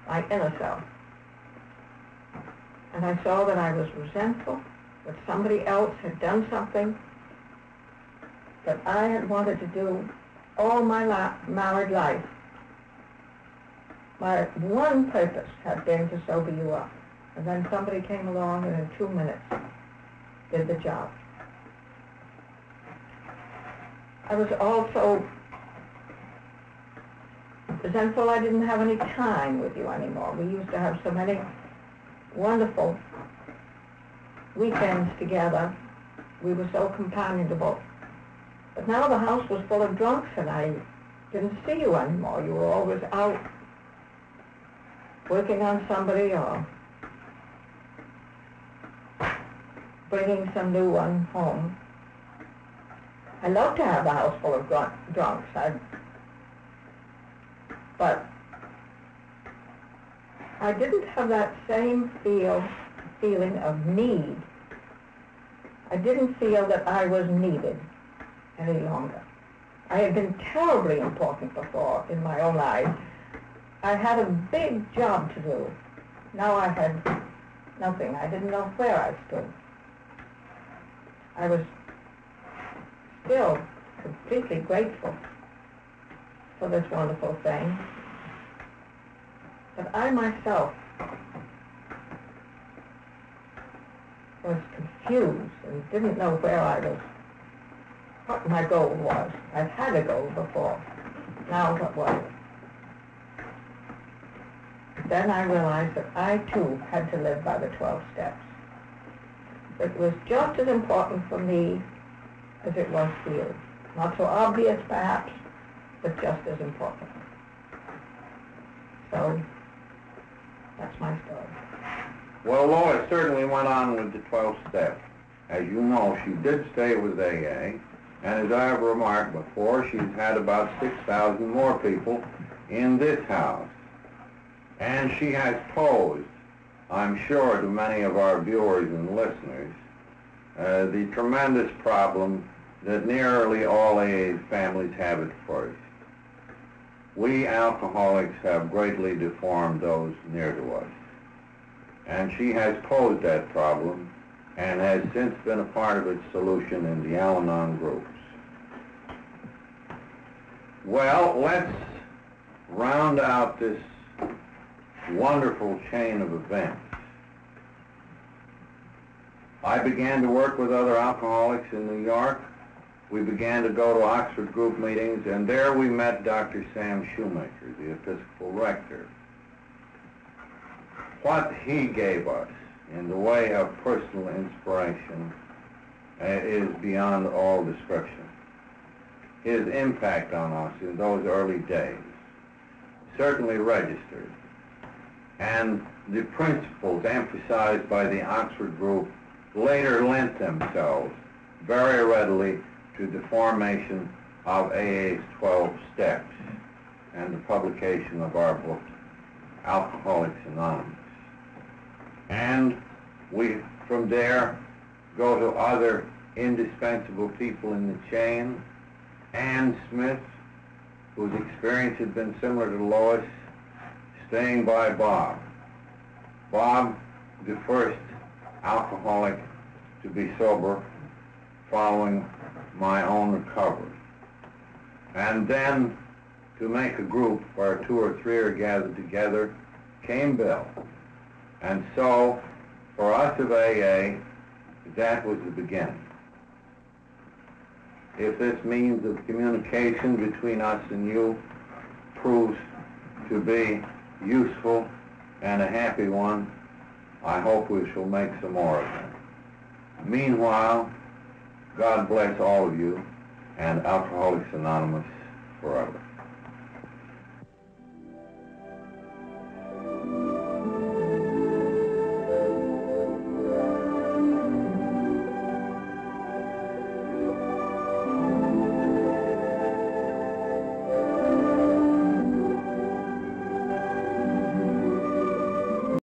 my inner self. And I saw that I was resentful, that somebody else had done something that I had wanted to do all my married life. My one purpose had been to sober you up. And then somebody came along and in 2 minutes did the job. I was also resentful I didn't have any time with you anymore. We used to have so many wonderful weekends together. We were so companionable. But now the house was full of drunks and I didn't see you anymore. You were always out working on somebody or bringing some new one home. I love to have the house full of drunks, but I didn't have that same feeling of need. I didn't feel that I was needed any longer. I had been terribly important before in my own life. I had a big job to do. Now I had nothing. I didn't know where I stood. I was still completely grateful for this wonderful thing, but I myself was confused and didn't know where I was, what my goal was. I'd had a goal before. Now what was it? Then I realized that I too had to live by the 12 steps. It was just as important for me as it was for you. Not so obvious perhaps, but just as important. So, that's my story. Well, Lois certainly went on with the 12 steps. As you know, she did stay with AA, and as I have remarked before, she's had about 6,000 more people in this house. And she has posed, I'm sure, to many of our viewers and listeners, the tremendous problem that nearly all AA families have at first. We alcoholics have greatly deformed those near to us. And she has posed that problem and has since been a part of its solution in the Al-Anon groups. Well, let's round out this wonderful chain of events. I began to work with other alcoholics in New York. We began to go to Oxford group meetings, and there we met Dr. Sam Shoemaker, the Episcopal rector. What he gave us in the way of personal inspiration is beyond all description. His impact on us in those early days certainly registered. And the principles emphasized by the Oxford group later lent themselves very readily to the formation of AA's 12 Steps and the publication of our book, Alcoholics Anonymous. And we, from there, go to other indispensable people in the chain. Ann Smith, whose experience had been similar to Lois, staying by Bob. Bob, the first alcoholic to be sober following my own recovery. And then to make a group where 2 or 3 are gathered together came Bill. And so, for us of AA, that was the beginning. If this means of communication between us and you proves to be useful and a happy one, I hope we shall make some more of them. Meanwhile, God bless all of you, and Alcoholics Anonymous forever.